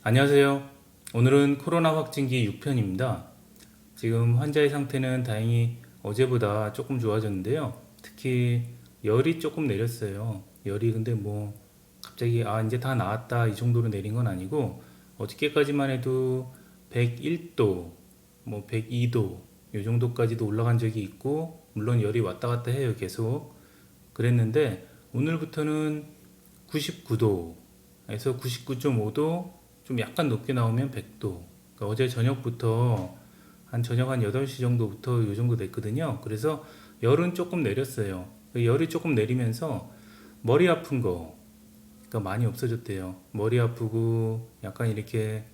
안녕하세요. 오늘은 코로나 확진기 6편입니다. 지금 환자의 상태는 다행히 어제보다 조금 좋아졌는데요. 특히 열이 조금 내렸어요. 열이 근데 뭐 갑자기 이제 다 나았다 이 정도로 내린 건 아니고 어저께까지만 해도 101도, 뭐 102도 이 정도까지도 올라간 적이 있고 물론 열이 왔다 갔다 해요 계속. 그랬는데 오늘부터는 99도에서 99.5도 좀 약간 높게 나오면 100도. 그러니까 어제 저녁부터 저녁 한 8시 정도부터 이 정도 됐거든요. 그래서 열은 조금 내렸어요. 열이 조금 내리면서 머리 아픈 거 그러니까 많이 없어졌대요. 머리 아프고 약간 이렇게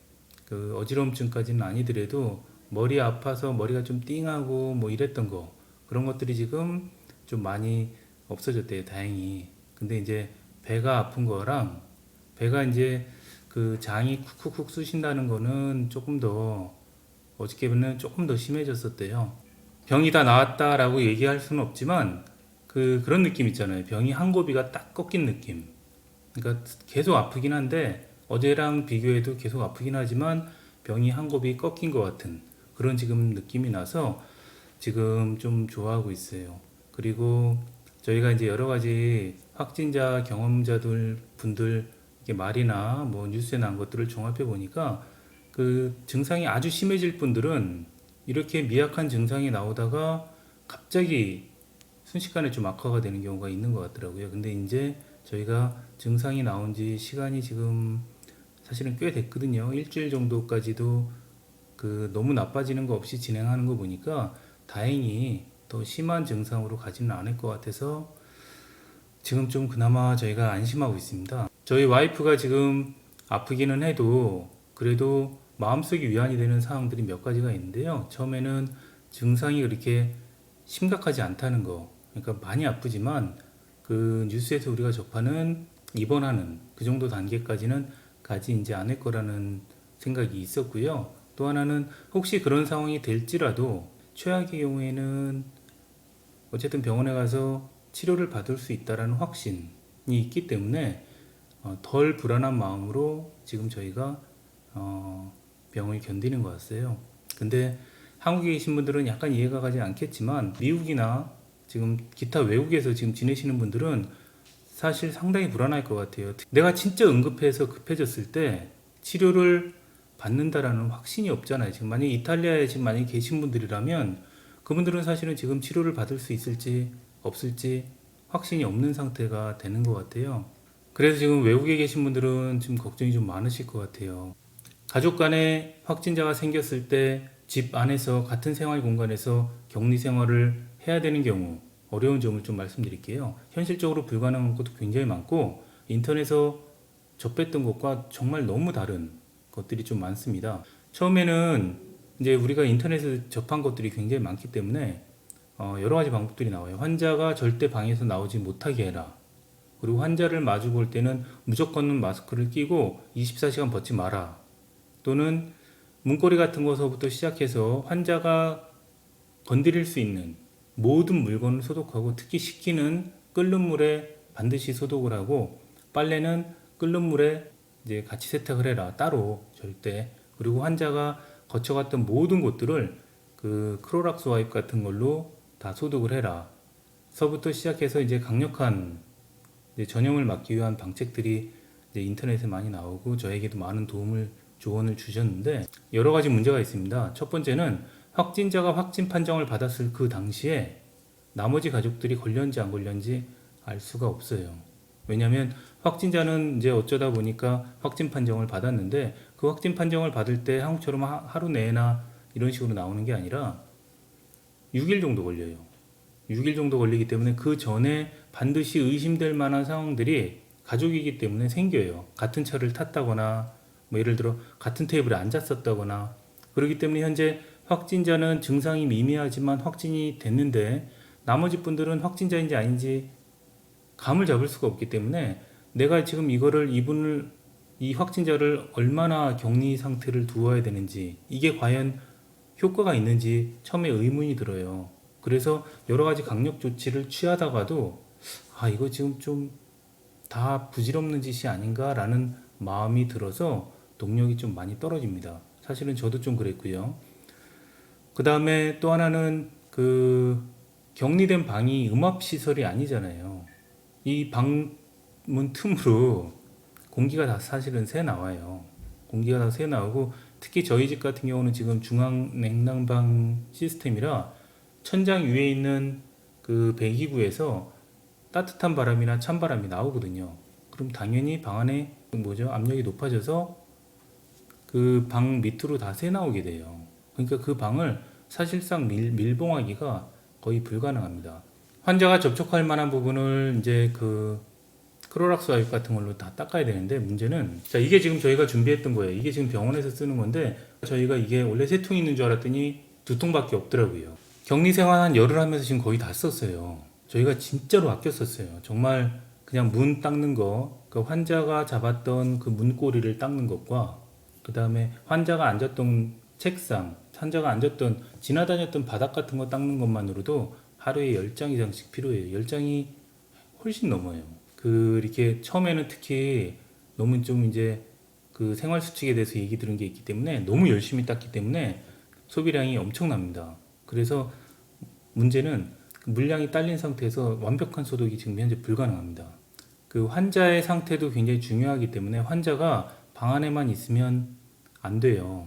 그 어지러움증까지는 아니더라도 머리 아파서 머리가 좀 띵하고 뭐 이랬던 거 그런 것들이 지금 좀 많이 없어졌대요. 다행히. 근데 이제 배가 아픈 거랑 배가 이제 그 장이 쿡쿡쿡 쑤신다는 거는 조금 더 어저께는 조금 더 심해졌었대요. 병이 다 나았다라고 얘기할 수는 없지만 그런 느낌 있잖아요. 병이 한 고비가 딱 꺾인 느낌. 그러니까 계속 아프긴 한데 어제랑 비교해도 계속 아프긴 하지만 병이 한 곱이 꺾인 것 같은 그런 지금 느낌이 나서 지금 좀 좋아하고 있어요. 그리고 저희가 이제 여러 가지 확진자 경험자들 분들 이렇게 말이나 뭐 뉴스에 난 것들을 종합해 보니까 그 증상이 아주 심해질 분들은 이렇게 미약한 증상이 나오다가 갑자기 순식간에 좀 악화가 되는 경우가 있는 것 같더라고요. 근데 이제 저희가 증상이 나온 지 시간이 지금 사실은 꽤 됐거든요. 일주일 정도까지도 그 너무 나빠지는 거 없이 진행하는 거 보니까 다행히 더 심한 증상으로 가지는 않을 것 같아서 지금 좀 그나마 저희가 안심하고 있습니다. 저희 와이프가 지금 아프기는 해도 그래도 마음속에 위안이 되는 상황들이 몇 가지가 있는데요. 처음에는 증상이 그렇게 심각하지 않다는 거. 그러니까 많이 아프지만 그 뉴스에서 우리가 접하는 입원하는 그 정도 단계까지는 가지 이제 않을 거라는 생각이 있었고요. 또 하나는 혹시 그런 상황이 될지라도 최악의 경우에는 어쨌든 병원에 가서 치료를 받을 수 있다라는 확신이 있기 때문에 덜 불안한 마음으로 지금 저희가 병을 견디는 것 같아요. 근데 한국에 계신 분들은 약간 이해가 가지 않겠지만 미국이나 지금 기타 외국에서 지금 지내시는 분들은 사실 상당히 불안할 것 같아요. 내가 진짜 응급해서 급해졌을 때 치료를 받는다라는 확신이 없잖아요. 지금 만약에 이탈리아에 지금 만약에 계신 분들이라면 그분들은 사실은 지금 치료를 받을 수 있을지 없을지 확신이 없는 상태가 되는 것 같아요. 그래서 지금 외국에 계신 분들은 지금 걱정이 좀 많으실 것 같아요. 가족 간에 확진자가 생겼을 때 집 안에서 같은 생활 공간에서 격리 생활을 해야 되는 경우 어려운 점을 좀 말씀드릴게요. 현실적으로 불가능한 것도 굉장히 많고 인터넷에서 접했던 것과 정말 너무 다른 것들이 좀 많습니다. 처음에는 이제 우리가 인터넷에서 접한 것들이 굉장히 많기 때문에 여러 가지 방법들이 나와요. 환자가 절대 방에서 나오지 못하게 해라. 그리고 환자를 마주 볼 때는 무조건 마스크를 끼고 24시간 벗지 마라. 또는 문고리 같은 것서부터 시작해서 환자가 건드릴 수 있는 모든 물건을 소독하고 특히 식기는 끓는 물에 반드시 소독을 하고 빨래는 끓는 물에 이제 같이 세탁을 해라. 따로 절대. 그리고 환자가 거쳐갔던 모든 곳들을 그 크로락스 와이프 같은 걸로 다 소독을 해라. 서부터 시작해서 이제 강력한 이제 전염을 막기 위한 방책들이 이제 인터넷에 많이 나오고 저에게도 많은 조언을 주셨는데 여러 가지 문제가 있습니다. 첫 번째는 확진자가 확진 판정을 받았을 그 당시에 나머지 가족들이 걸렸는지 안 걸렸는지 알 수가 없어요. 왜냐하면 확진자는 이제 어쩌다 보니까 확진 판정을 받았는데 그 확진 판정을 받을 때 한국처럼 하루 내나 이런 식으로 나오는 게 아니라 6일 정도 걸려요. 6일 정도 걸리기 때문에 그 전에 반드시 의심될 만한 상황들이 가족이기 때문에 생겨요. 같은 차를 탔다거나 뭐 예를 들어 같은 테이블에 앉았었다거나 그렇기 때문에 현재 확진자는 증상이 미미하지만 확진이 됐는데 나머지 분들은 확진자인지 아닌지 감을 잡을 수가 없기 때문에 내가 지금 이 확진자를 얼마나 격리 상태를 두어야 되는지 이게 과연 효과가 있는지 처음에 의문이 들어요. 그래서 여러 가지 강력 조치를 취하다가도 이거 지금 좀 다 부질없는 짓이 아닌가라는 마음이 들어서 동력이 좀 많이 떨어집니다. 사실은 저도 좀 그랬고요. 그 다음에 또 하나는 그 격리된 방이 음압 시설이 아니잖아요. 이 방문 틈으로 공기가 다 사실은 새 나와요. 공기가 다 새 나오고 특히 저희 집 같은 경우는 지금 중앙 냉난방 시스템이라 천장 위에 있는 그 배기구에서 따뜻한 바람이나 찬바람이 나오거든요. 그럼 당연히 방 안에 압력이 높아져서 그 방 밑으로 다 새 나오게 돼요. 그러니까 그 방을 사실상 밀봉하기가 거의 불가능합니다. 환자가 접촉할 만한 부분을 이제 그 크로락스 와이프 같은 걸로 다 닦아야 되는데, 문제는 자 이게 지금 저희가 준비했던 거예요. 이게 지금 병원에서 쓰는 건데 저희가 이게 원래 3통 있는 줄 알았더니 2통밖에 없더라고요. 격리 생활 한 열흘 하면서 지금 거의 다 썼어요. 저희가 진짜로 아껴 썼어요. 정말 그냥 문 닦는 거, 그 환자가 잡았던 그 문고리를 닦는 것과 그 다음에 환자가 앉았던 책상, 환자가 앉았던 지나다녔던 바닥 같은 거 닦는 것만으로도 하루에 10장 이상씩 필요해요. 10장이 훨씬 넘어요. 그 이렇게 처음에는 특히 너무 좀 이제 그 생활 수칙에 대해서 얘기 들은 게 있기 때문에 너무 열심히 닦기 때문에 소비량이 엄청납니다. 그래서 문제는 물량이 딸린 상태에서 완벽한 소독이 지금 현재 불가능합니다. 그 환자의 상태도 굉장히 중요하기 때문에 환자가 방 안에만 있으면 안 돼요.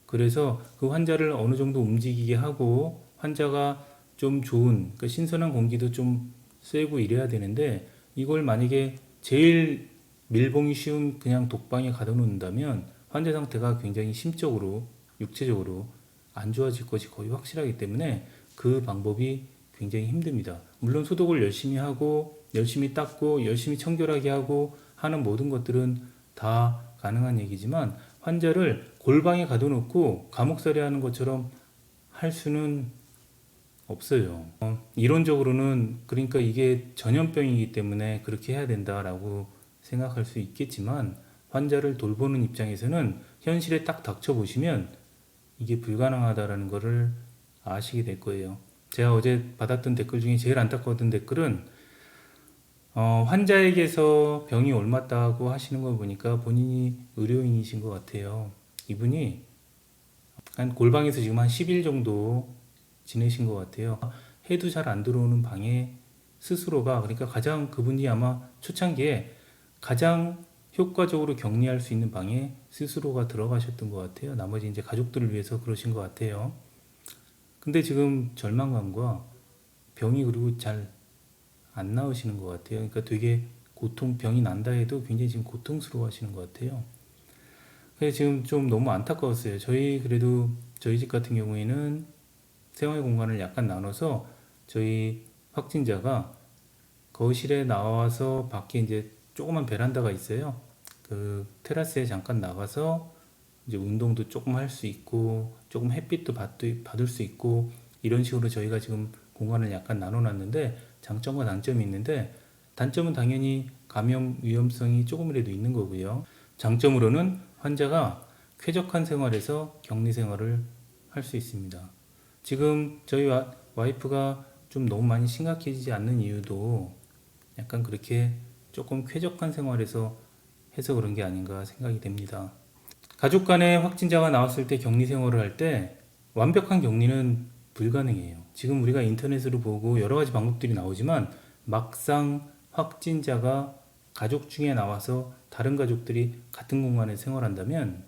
그래서 그 환자를 어느 정도 움직이게 하고 환자가 좀 좋은, 그러니까 신선한 공기도 좀 쐬고 이래야 되는데, 이걸 만약에 제일 밀봉이 쉬운 그냥 독방에 가둬놓는다면 환자 상태가 굉장히 심적으로, 육체적으로 안 좋아질 것이 거의 확실하기 때문에 그 방법이 굉장히 힘듭니다. 물론 소독을 열심히 하고 열심히 닦고 열심히 청결하게 하고 하는 모든 것들은 다 가능한 얘기지만 환자를 골방에 가둬놓고 감옥살이 하는 것처럼 할 수는 없어요. 이론적으로는 그러니까 이게 전염병이기 때문에 그렇게 해야 된다라고 생각할 수 있겠지만 환자를 돌보는 입장에서는 현실에 딱 닥쳐보시면 이게 불가능하다라는 것을 아시게 될 거예요. 제가 어제 받았던 댓글 중에 제일 안타까웠던 댓글은 환자에게서 병이 옮았다고 하시는 걸 보니까 본인이 의료인이신 것 같아요. 이분이 한 골방에서 지금 한 10일 정도 지내신 것 같아요. 해도 잘 안 들어오는 방에 스스로가, 그러니까 가장 그분이 아마 초창기에 가장 효과적으로 격리할 수 있는 방에 스스로가 들어가셨던 것 같아요. 나머지 이제 가족들을 위해서 그러신 것 같아요. 근데 지금 절망감과 병이 그리고 잘 안 나으시는 것 같아요. 그러니까 되게 병이 난다 해도 굉장히 지금 고통스러워 하시는 것 같아요. 그래서 지금 좀 너무 안타까웠어요. 그래도 저희 집 같은 경우에는 생활 공간을 약간 나눠서 저희 확진자가 거실에 나와서 밖에 이제 조그만 베란다가 있어요. 그 테라스에 잠깐 나가서 이제 운동도 조금 할 수 있고 조금 햇빛도 받을 수 있고 이런 식으로 저희가 지금 공간을 약간 나눠놨는데, 장점과 단점이 있는데 단점은 당연히 감염 위험성이 조금이라도 있는 거고요. 장점으로는 환자가 쾌적한 생활에서 격리 생활을 할 수 있습니다. 지금 저희 와이프가 좀 너무 많이 심각해지지 않는 이유도 약간 그렇게 조금 쾌적한 생활에서 해서 그런 게 아닌가 생각이 됩니다. 가족 간에 확진자가 나왔을 때 격리 생활을 할 때 완벽한 격리는 불가능해요. 지금 우리가 인터넷으로 보고 여러 가지 방법들이 나오지만 막상 확진자가 가족 중에 나와서 다른 가족들이 같은 공간에 생활한다면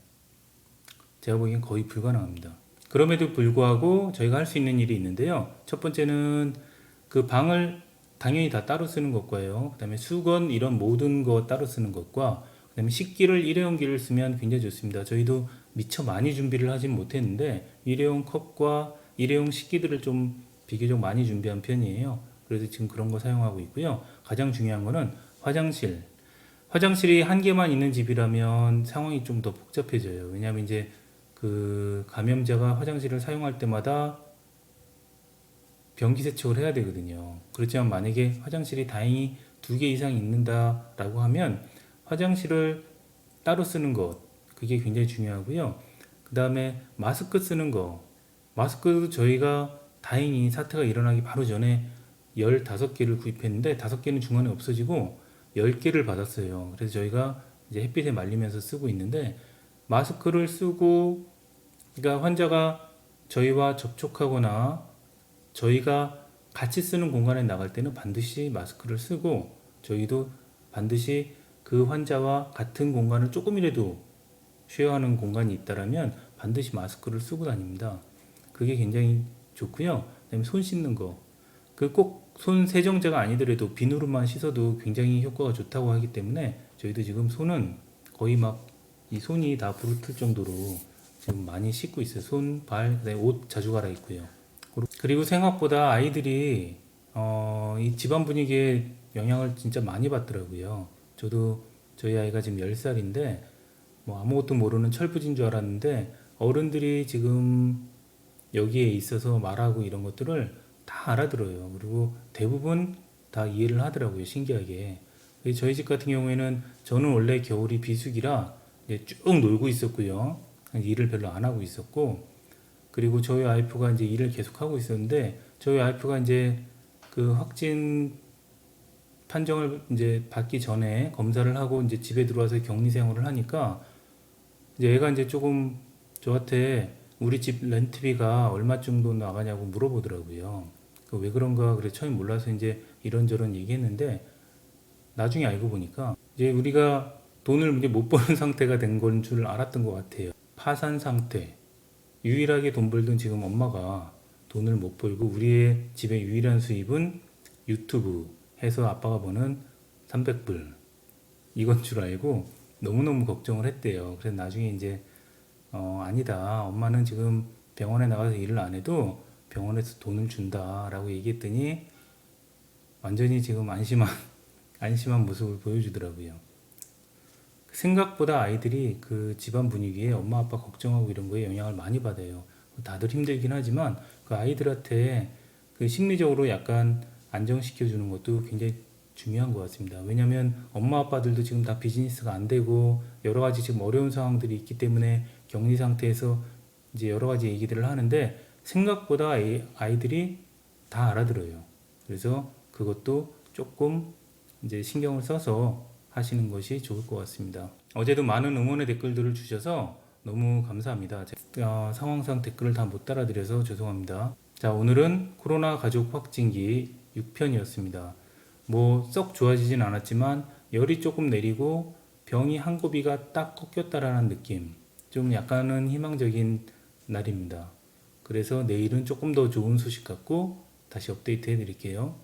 제가 보기엔 거의 불가능합니다. 그럼에도 불구하고 저희가 할 수 있는 일이 있는데요. 첫 번째는 그 방을 당연히 다 따로 쓰는 것과요. 그 다음에 수건 이런 모든 거 따로 쓰는 것과 그 다음에 식기를 일회용기를 쓰면 굉장히 좋습니다. 저희도 미처 많이 준비를 하진 못했는데 일회용 컵과 일회용 식기들을 좀 비교적 많이 준비한 편이에요. 그래서 지금 그런 거 사용하고 있고요. 가장 중요한 거는 화장실이 한 개만 있는 집이라면 상황이 좀 더 복잡해져요. 왜냐하면 이제 그 감염자가 화장실을 사용할 때마다 변기 세척을 해야 되거든요. 그렇지만 만약에 화장실이 다행히 2개 이상 있는다라고 하면 화장실을 따로 쓰는 것, 그게 굉장히 중요하고요. 그 다음에 마스크 쓰는 거, 마스크도 저희가 다행히 사태가 일어나기 바로 전에 15개를 구입했는데 5개는 중간에 없어지고 10개를 받았어요. 그래서 저희가 이제 햇빛에 말리면서 쓰고 있는데 마스크를 쓰고, 그러니까 환자가 저희와 접촉하거나 저희가 같이 쓰는 공간에 나갈 때는 반드시 마스크를 쓰고, 저희도 반드시 그 환자와 같은 공간을 조금이라도 쉐어하는 공간이 있다라면 반드시 마스크를 쓰고 다닙니다. 그게 굉장히 좋고요. 그다음에 손 씻는 거. 그 꼭 손 세정제가 아니더라도 비누로만 씻어도 굉장히 효과가 좋다고 하기 때문에 저희도 지금 손은 거의 막 이 손이 다 부르틀 정도로 지금 많이 씻고 있어요. 손, 발, 그다음에 옷 자주 갈아입고요. 그리고 생각보다 아이들이 이 집안 분위기에 영향을 진짜 많이 받더라고요. 저도 저희 아이가 지금 10살인데 뭐 아무것도 모르는 철부지인 줄 알았는데 어른들이 지금 여기에 있어서 말하고 이런 것들을 다 알아들어요. 그리고 대부분 다 이해를 하더라고요. 신기하게. 저희 집 같은 경우에는 저는 원래 겨울이 비수기라 이제 쭉 놀고 있었고요. 일을 별로 안 하고 있었고, 그리고 저희 와이프가 이제 일을 계속 하고 있었는데, 저희 와이프가 이제 그 확진 판정을 이제 받기 전에 검사를 하고 이제 집에 들어와서 격리 생활을 하니까 이제 애가 이제 조금 저한테 우리 집 렌트비가 얼마 정도 나가냐고 물어보더라고요. 왜 그런가 그래 처음 몰라서 이제 이런저런 얘기했는데 나중에 알고 보니까 이제 우리가 돈을 이제 못 버는 상태가 된 건 줄 알았던 것 같아요. 파산 상태. 유일하게 돈 벌던 지금 엄마가 돈을 못 벌고 우리의 집의 유일한 수입은 유튜브 해서 아빠가 버는 300불 이건 줄 알고 너무너무 걱정을 했대요. 그래서 나중에 이제 아니다. 엄마는 지금 병원에 나가서 일을 안 해도 병원에서 돈을 준다라고 얘기했더니 완전히 지금 안심한 모습을 보여주더라고요. 생각보다 아이들이 그 집안 분위기에 엄마 아빠 걱정하고 이런 거에 영향을 많이 받아요. 다들 힘들긴 하지만 그 아이들한테 그 심리적으로 약간 안정시켜 주는 것도 굉장히 중요한 것 같습니다. 왜냐하면 엄마 아빠들도 지금 다 비즈니스가 안 되고 여러 가지 지금 어려운 상황들이 있기 때문에 격리 상태에서 이제 여러 가지 얘기들을 하는데 생각보다 아이들이 다 알아들어요. 그래서 그것도 조금 이제 신경을 써서 하시는 것이 좋을 것 같습니다. 어제도 많은 응원의 댓글들을 주셔서 너무 감사합니다. 상황상 댓글을 다 못 달아드려서 죄송합니다. 자, 오늘은 코로나 가족 확진기 6편이었습니다. 뭐 썩 좋아지진 않았지만 열이 조금 내리고 병이 한 고비가 딱 꺾였다라는 느낌. 좀 약간은 희망적인 날입니다. 그래서 내일은 조금 더 좋은 소식 갖고 다시 업데이트 해드릴게요.